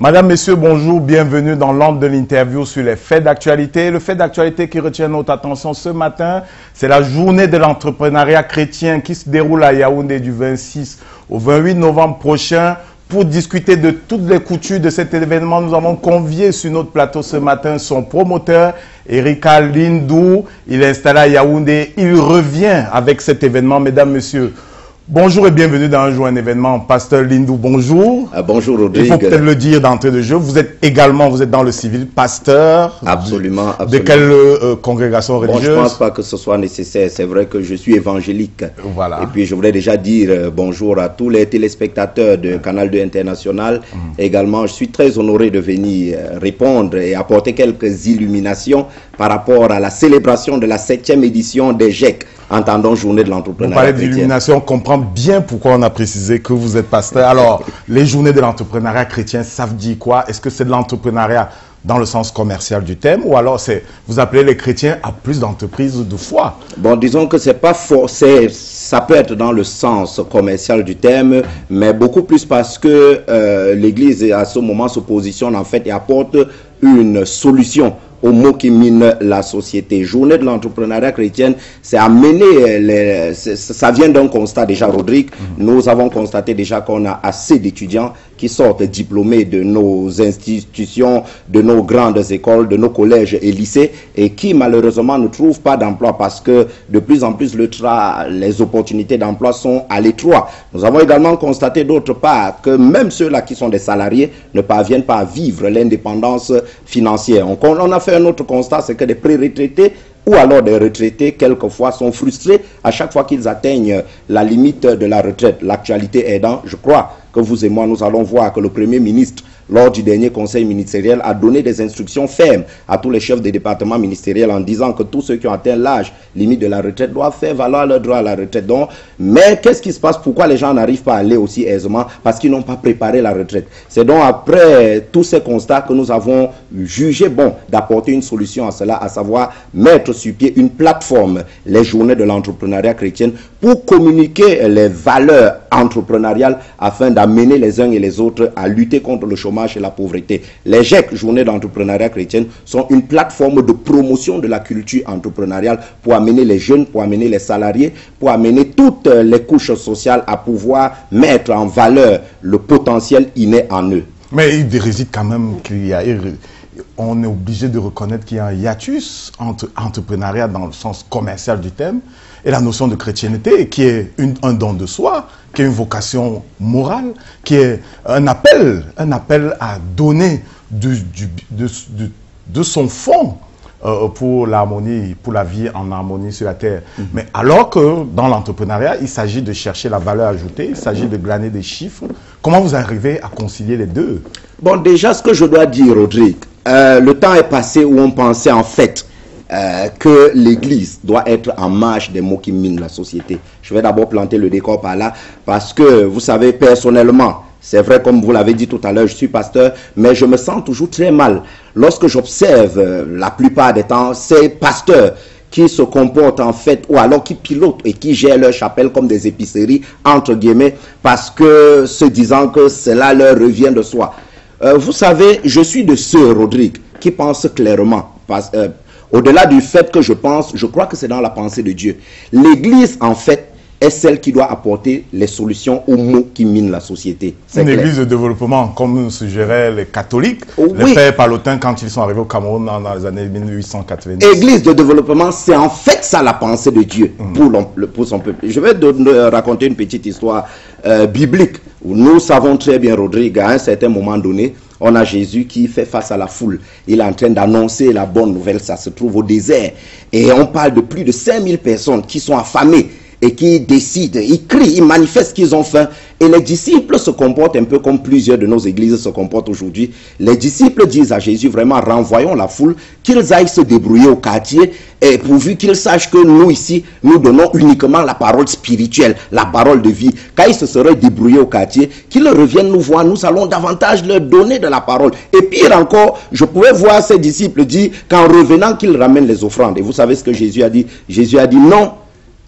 Madame, Messieurs, bonjour, bienvenue dans l'angle de l'interview sur les faits d'actualité. Le fait d'actualité qui retient notre attention ce matin, c'est la journée de l'entrepreneuriat chrétien qui se déroule à Yaoundé du 26 au 28 novembre prochain. Pour discuter de toutes les coutures de cet événement, nous avons convié sur notre plateau ce matin son promoteur, Erika Lindou. Il est installé à Yaoundé. Il revient avec cet événement, mesdames, messieurs. Bonjour et bienvenue dans un jour un événement. Pasteur Lindou, bonjour. Bonjour Rodrigue. Il faut peut-être le dire d'entrée de jeu. Vous êtes dans le civil, pasteur. Absolument. De quelle congrégation religieuse? Je ne pense pas que ce soit nécessaire. C'est vrai que je suis évangélique. Voilà. Et puis je voudrais déjà dire bonjour à tous les téléspectateurs de Canal 2 International. Également, je suis très honoré de venir répondre et apporter quelques illuminations par rapport à la célébration de la 7e édition des GEC, entendant Journée de l'entrepreneuriat. Vous parlez d'illumination, on comprend bien pourquoi on a précisé que vous êtes pasteur. Alors, les Journées de l'entrepreneuriat chrétien, ça veut dire quoi? Est-ce que c'est de l'entrepreneuriat dans le sens commercial du thème, ou alors vous appelez les chrétiens à plus d'entreprises de foi? Bon, disons que c'est pas forcé, ça peut être dans le sens commercial du thème, mais beaucoup plus parce que l'Église à ce moment se positionne en fait et apporte une solution aux maux qui minent la société. Journée de l'entrepreneuriat chrétien, c'est amener, ça vient d'un constat déjà, Rodrigue. Nous avons constaté déjà qu'on a assez d'étudiants qui sortent diplômés de nos institutions, de nos grandes écoles, de nos collèges et lycées, et qui malheureusement ne trouvent pas d'emploi parce que de plus en plus les opportunités d'emploi sont à l'étroit. Nous avons également constaté d'autre part que même ceux-là qui sont des salariés ne parviennent pas à vivre l'indépendance financière. On a fait un autre constat, c'est que des pré-retraités ou alors des retraités, quelquefois, sont frustrés à chaque fois qu'ils atteignent la limite de la retraite. L'actualité aidant, je crois que vous et moi, nous allons voir que le Premier ministre, lors du dernier conseil ministériel, a donné des instructions fermes à tous les chefs des départements ministériels en disant que tous ceux qui ont atteint l'âge limite de la retraite doivent faire valoir leur droit à la retraite. Donc, mais qu'est-ce qui se passe? Pourquoi les gens n'arrivent pas à aller aussi aisément? Parce qu'ils n'ont pas préparé la retraite. C'est donc après tous ces constats que nous avons jugé bon d'apporter une solution à cela, à savoir mettre sur pied une plateforme, les Journées de l'entrepreneuriat chrétien, pour communiquer les valeurs entrepreneuriales afin d'amener les uns et les autres à lutter contre le chômage et la pauvreté. Les GEC, Journées d'entrepreneuriat chrétien, sont une plateforme de promotion de la culture entrepreneuriale pour amener les jeunes, pour amener les salariés, pour amener toutes les couches sociales à pouvoir mettre en valeur le potentiel inné en eux. Mais il réside quand même on est obligé de reconnaître qu'il y a un hiatus entre entrepreneuriat dans le sens commercial du thème et la notion de chrétienté qui est un don de soi, qui est une vocation morale, qui est un appel à donner de son fond pour l'harmonie, pour la vie en harmonie sur la terre. Mais alors que dans l'entrepreneuriat, il s'agit de chercher la valeur ajoutée, il s'agit de glaner des chiffres. Comment vous arrivez à concilier les deux? Bon, déjà, ce que je dois dire, Rodrigue, le temps est passé où on pensait en fait que l'Église doit être en marge des maux qui minent la société. Je vais d'abord planter le décor par là, parce que, vous savez, personnellement, c'est vrai, comme vous l'avez dit tout à l'heure, je suis pasteur, mais je me sens toujours très mal lorsque j'observe la plupart des temps ces pasteurs qui se comportent en fait, ou alors qui pilotent et qui gèrent leur chapelle comme des épiceries, entre guillemets, parce que se disant que cela leur revient de soi. Vous savez, je suis de ceux, Rodrigue, qui pensent clairement, au-delà du fait que je pense, je crois que c'est dans la pensée de Dieu. L'Église, en fait, est celle qui doit apporter les solutions aux maux qui minent la société. Une église de développement, comme suggéraient les catholiques, les pères palotins quand ils sont arrivés au Cameroun dans les années 1890. Église de développement, c'est en fait ça la pensée de Dieu pour son peuple. Je vais raconter une petite histoire biblique. Nous savons très bien, Rodrigue, à un certain moment donné, on a Jésus qui fait face à la foule. Il est en train d'annoncer la bonne nouvelle. Ça se trouve au désert. Et on parle de plus de 5000 personnes qui sont affamées et qui décident, ils crient, ils manifestent qu'ils ont faim. Et les disciples se comportent un peu comme plusieurs de nos églises se comportent aujourd'hui. Les disciples disent à Jésus, vraiment, renvoyons la foule, qu'ils aillent se débrouiller au quartier, et pourvu qu'ils sachent que nous ici, nous donnons uniquement la parole spirituelle, la parole de vie. Quand ils se seraient débrouillés au quartier, qu'ils reviennent nous voir, nous allons davantage leur donner de la parole. Et pire encore, je pouvais voir ces disciples dire qu'en revenant, qu'ils ramènent les offrandes. Et vous savez ce que Jésus a dit? Jésus a dit non,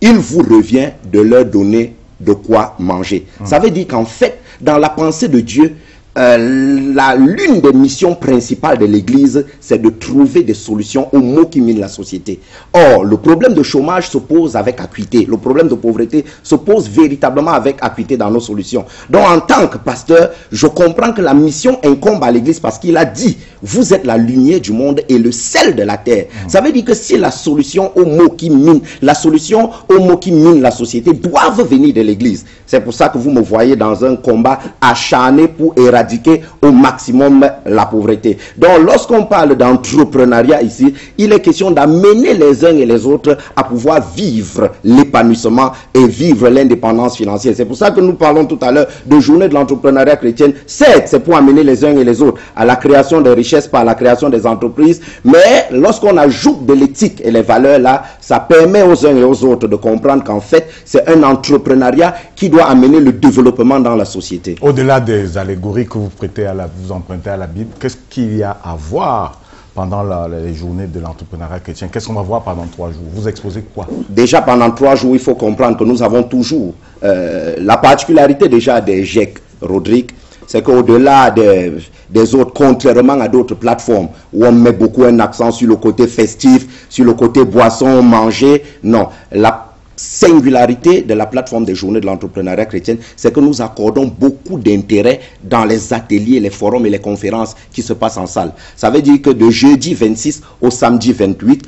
il vous revient de leur donner de quoi manger. Ça veut dire qu'en fait, dans la pensée de Dieu, l'une des missions principales de l'Église, c'est de trouver des solutions aux maux qui minent la société. Or, le problème de chômage se pose avec acuité. Le problème de pauvreté se pose véritablement avec acuité dans nos solutions. Donc, en tant que pasteur, je comprends que la mission incombe à l'Église parce qu'il a dit, vous êtes la lumière du monde et le sel de la terre. Ça veut dire que si la solution aux maux qui minent, la solution aux maux qui minent la société doivent venir de l'Église. C'est pour ça que vous me voyez dans un combat acharné pour éradiquer au maximum la pauvreté. Donc, lorsqu'on parle d'entrepreneuriat ici, il est question d'amener les uns et les autres à pouvoir vivre l'épanouissement et vivre l'indépendance financière. C'est pour ça que nous parlons tout à l'heure de journée de l'entrepreneuriat chrétien. Certes, c'est pour amener les uns et les autres à la création des richesses par la création des entreprises, mais lorsqu'on ajoute de l'éthique et les valeurs là, ça permet aux uns et aux autres de comprendre qu'en fait, c'est un entrepreneuriat qui doit amener le développement dans la société. Au-delà des allégories que vous vous empruntez à la Bible, qu'est-ce qu'il y a à voir pendant les journées de l'entrepreneuriat chrétien? Qu'est-ce qu'on va voir pendant 3 jours? Vous exposez quoi? Déjà, pendant 3 jours, il faut comprendre que nous avons toujours la particularité déjà des GIEC, Rodrigue, c'est qu'au-delà des autres, contrairement à d'autres plateformes où on met beaucoup un accent sur le côté festif, sur le côté boisson, manger, non. La singularité de la plateforme des journées de l'entrepreneuriat chrétien, c'est que nous accordons beaucoup d'intérêt dans les ateliers, les forums et les conférences qui se passent en salle. Ça veut dire que de jeudi 26 au samedi 28,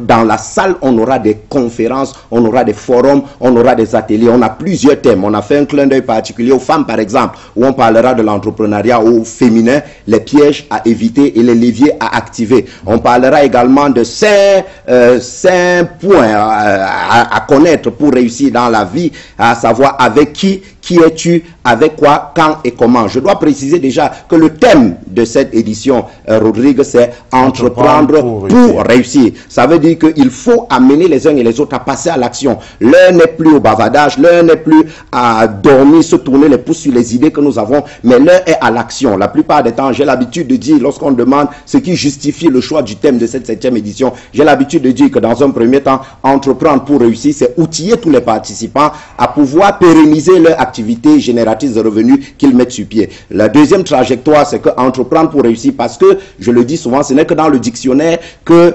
dans la salle, on aura des conférences, on aura des forums, on aura des ateliers, on a plusieurs thèmes. On a fait un clin d'œil particulier aux femmes, par exemple, où on parlera de l'entrepreneuriat au féminin, les pièges à éviter et les leviers à activer. On parlera également de 5 points à connaître pour réussir dans la vie, à savoir avec qui es-tu, avec quoi, quand et comment. Je dois préciser déjà que le thème de cette édition, Rodrigue, c'est entreprendre pour réussir. Ça veut dire qu'il faut amener les uns et les autres à passer à l'action. L'un n'est plus au bavardage, l'un n'est plus à dormir, se tourner les pouces sur les idées que nous avons, mais l'un est à l'action. La plupart des temps, j'ai l'habitude de dire, lorsqu'on demande ce qui justifie le choix du thème de cette 7e édition, j'ai l'habitude de dire que dans un premier temps, entreprendre pour réussir, c'est outiller tous les participants à pouvoir pérenniser leur activité génératrice de revenus qu'ils mettent sur pied. La deuxième trajectoire, c'est que entreprendre pour réussir, parce que, je le dis souvent, ce n'est que dans le dictionnaire que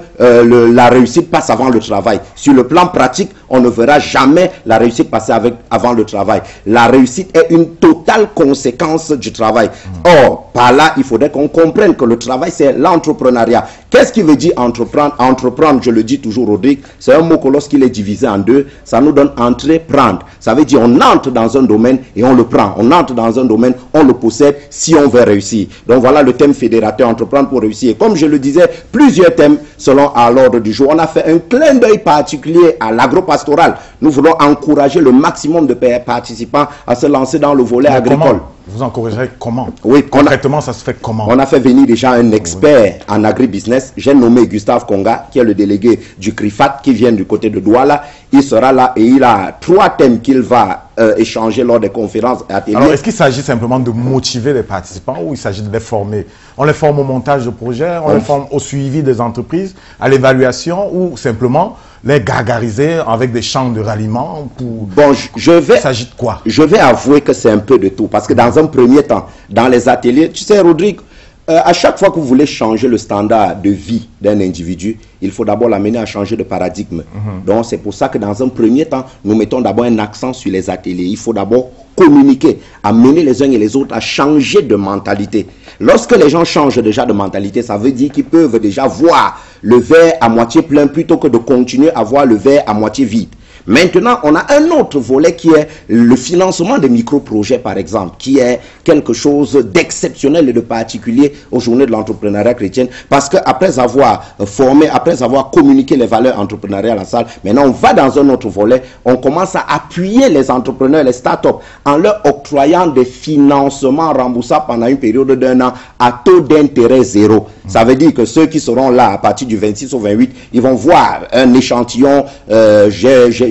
la réussite passe avant le travail. Sur le plan pratique, on ne verra jamais la réussite passer avant le travail. La réussite est une totale conséquence du travail. Or, par là, il faudrait qu'on comprenne que le travail, c'est l'entrepreneuriat. Qu'est-ce qui veut dire entreprendre? Entreprendre, je le dis toujours, Rodrigue, c'est un mot que lorsqu'il est divisé en deux, ça nous donne entrer, prendre. Ça veut dire on entre dans un domaine et on le prend. On entre dans un domaine, on le possède si on veut réussir. Donc voilà le thème fédérateur, entreprendre pour réussir. Et comme je le disais, plusieurs thèmes selon à l'ordre du jour. On a fait un clin d'œil particulier à l'agro-pastoral. Nous voulons encourager le maximum de participants à se lancer dans le volet agricole. Vous encouragerez comment? Oui, concrètement, ça se fait comment? On a fait venir déjà un expert en agribusiness. J'ai nommé Gustave Konga, qui est le délégué du CRIFAT, qui vient du côté de Douala. Il sera là et il a 3 thèmes qu'il va échanger lors des conférences et ateliers. Alors, est-ce qu'il s'agit simplement de motiver les participants ou il s'agit de les former? On les forme au montage de projets, on les forme au suivi des entreprises, à l'évaluation ou simplement les gargariser avec des champs de ralliement pour... Bon, il s'agit de quoi? Je vais avouer que c'est un peu de tout. Parce que dans un premier temps, dans les ateliers, tu sais, Rodrigue, à chaque fois que vous voulez changer le standard de vie d'un individu, il faut d'abord l'amener à changer de paradigme. Donc, c'est pour ça que dans un premier temps, nous mettons d'abord un accent sur les ateliers. Il faut d'abord communiquer, amener les uns et les autres à changer de mentalité. Lorsque les gens changent déjà de mentalité, ça veut dire qu'ils peuvent déjà voir le verre à moitié plein plutôt que de continuer à voir le verre à moitié vide. Maintenant, on a un autre volet qui est le financement des micro-projets, par exemple, qui est quelque chose d'exceptionnel et de particulier aux journées de l'entrepreneuriat chrétien, parce qu'après avoir formé, après avoir communiqué les valeurs entrepreneuriales à la salle, maintenant on va dans un autre volet, on commence à appuyer les entrepreneurs, les startups, en leur octroyant des financements remboursables pendant une période d'1 an à taux d'intérêt 0. Ça veut dire que ceux qui seront là à partir du 26 au 28, ils vont voir un échantillon,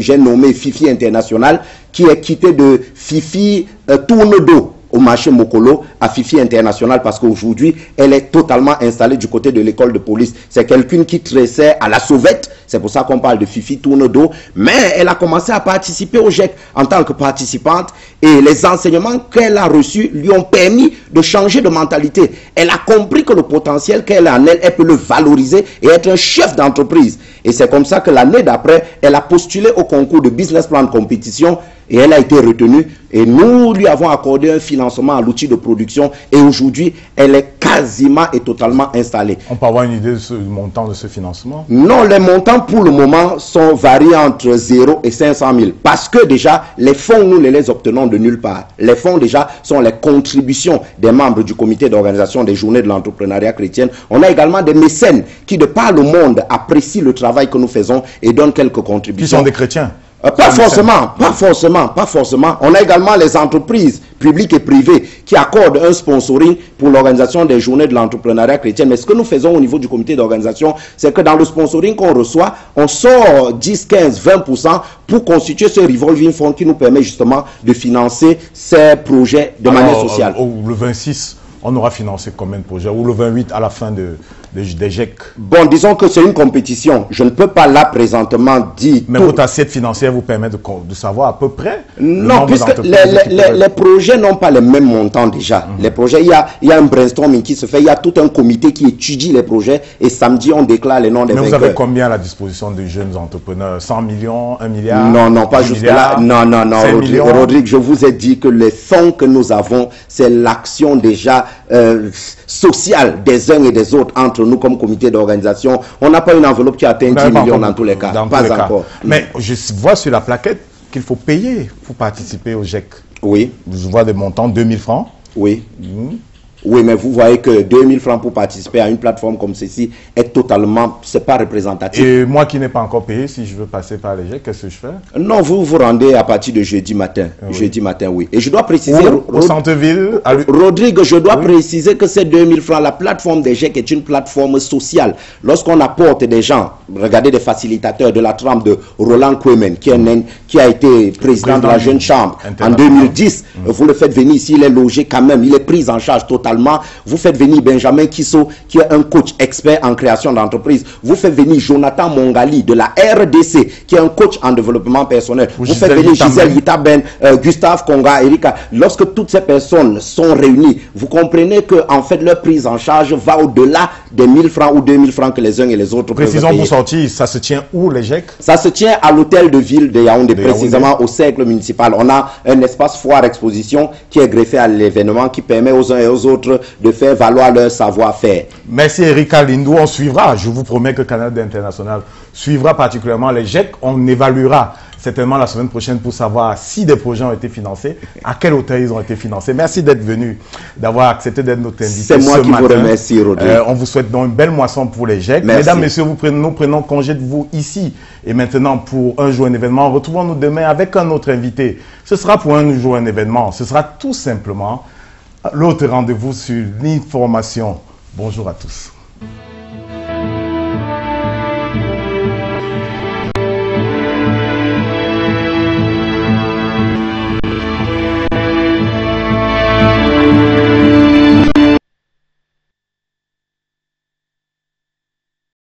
j'ai nommé Fifi International, qui est quitté de Fifi Tourne d'eau au marché Mokolo, à Fifi International, parce qu'aujourd'hui, elle est totalement installée du côté de l'école de police. C'est quelqu'un qui tressait à la sauvette. C'est pour ça qu'on parle de Fifi tourne dos. Mais elle a commencé à participer au GIEC en tant que participante. Et les enseignements qu'elle a reçus lui ont permis de changer de mentalité. Elle a compris que le potentiel qu'elle a en elle, elle peut le valoriser et être un chef d'entreprise. Et c'est comme ça que l'année d'après, elle a postulé au concours de business plan de compétition et elle a été retenue. Et nous lui avons accordé un financement à l'outil de production. Et aujourd'hui, elle est quasiment et totalement installée. On peut avoir une idée du montant de ce financement? Non, les montants pour le moment sont variés entre 0 et 500 000. Parce que déjà, les fonds, nous ne les obtenons de nulle part. Les fonds déjà sont les contributions des membres du comité d'organisation des journées de l'entrepreneuriat chrétien. On a également des mécènes qui, de par le monde, apprécient le travail que nous faisons et donnent quelques contributions. Qui sont des chrétiens? Pas forcément. On a également les entreprises publiques et privées qui accordent un sponsoring pour l'organisation des journées de l'entrepreneuriat chrétien. Mais ce que nous faisons au niveau du comité d'organisation, c'est que dans le sponsoring qu'on reçoit, on sort 10, 15, 20% pour constituer ce revolving fund qui nous permet justement de financer ces projets de manière sociale. Le 26, on aura financé combien de projets? Ou le 28 à la fin des GIEC? Bon, disons que c'est une compétition. Je ne peux pas là présentement dire. Mais votre assiette financière vous permet de savoir à peu près? Non, puisque les projets n'ont pas les mêmes montants déjà. Les projets, il y a un brainstorming qui se fait. Il y a tout un comité qui étudie les projets. Et samedi, on déclare les noms des vainqueurs. Mais vous avez combien à la disposition des jeunes entrepreneurs? 100 millions, 1 milliard? Non, pas jusque là. Non, Rodrigue, je vous ai dit que les fonds que nous avons, c'est l'action déjà sociale des uns et des autres entre nous comme comité d'organisation. On n'a pas une enveloppe qui atteint 10 millions dans tous les cas. Pas encore. Mais je vois sur la plaquette qu'il faut payer pour participer au GIEC. Oui. Je vois des montants, 2000 francs. Oui. Oui, mais vous voyez que 2000 francs pour participer à une plateforme comme ceci est totalement, c'est pas représentatif. Et moi qui n'ai pas encore payé, si je veux passer par les GIEC, qu'est-ce que je fais? Non, vous vous rendez à partir de jeudi matin. Oui. Jeudi matin, oui. Et je dois préciser... Au centre-ville? Rodrigue, je dois préciser que ces 2000 francs, la plateforme des GIEC est une plateforme sociale. Lorsqu'on apporte des gens, regardez des facilitateurs de la trempe de Roland Kwemen, qui a été président de la Jeune Chambre en 2010, vous le faites venir ici, il est logé quand même, il est pris en charge totalement. Vous faites venir Benjamin Kisso, qui est un coach expert en création d'entreprise. Vous faites venir Jonathan Mongali de la RDC, qui est un coach en développement personnel. Vous faites venir Gisèle Yitaben, Gustave Konga, Erika. Lorsque toutes ces personnes sont réunies, vous comprenez que en fait leur prise en charge va au-delà des 1000 francs ou 2000 francs que les uns et les autres peuvent payer. Précisons pour sortir, ça se tient où les GIEC? Ça se tient à l'hôtel de ville de Yaoundé, précisément au cercle municipal. On a un espace foire exposition qui est greffé à l'événement, qui permet aux uns et aux autres de faire valoir leur savoir-faire. Merci Erika Lindou, on suivra, je vous promets que Canal International suivra particulièrement les GIEC, on évaluera certainement la semaine prochaine pour savoir si des projets ont été financés, à quelle hauteur ils ont été financés. Merci d'être venu, d'avoir accepté d'être notre invité. C'est moi qui vous remercie, Rodrigue. On vous souhaite donc une belle moisson pour les GIEC. Merci. Mesdames, Messieurs, nous prenons congé de vous ici. Et maintenant, pour un jour, un événement, retrouvons-nous demain avec un autre invité. Ce sera pour un jour, un événement. Ce sera tout simplement l'autre rendez-vous sur l'information. Bonjour à tous.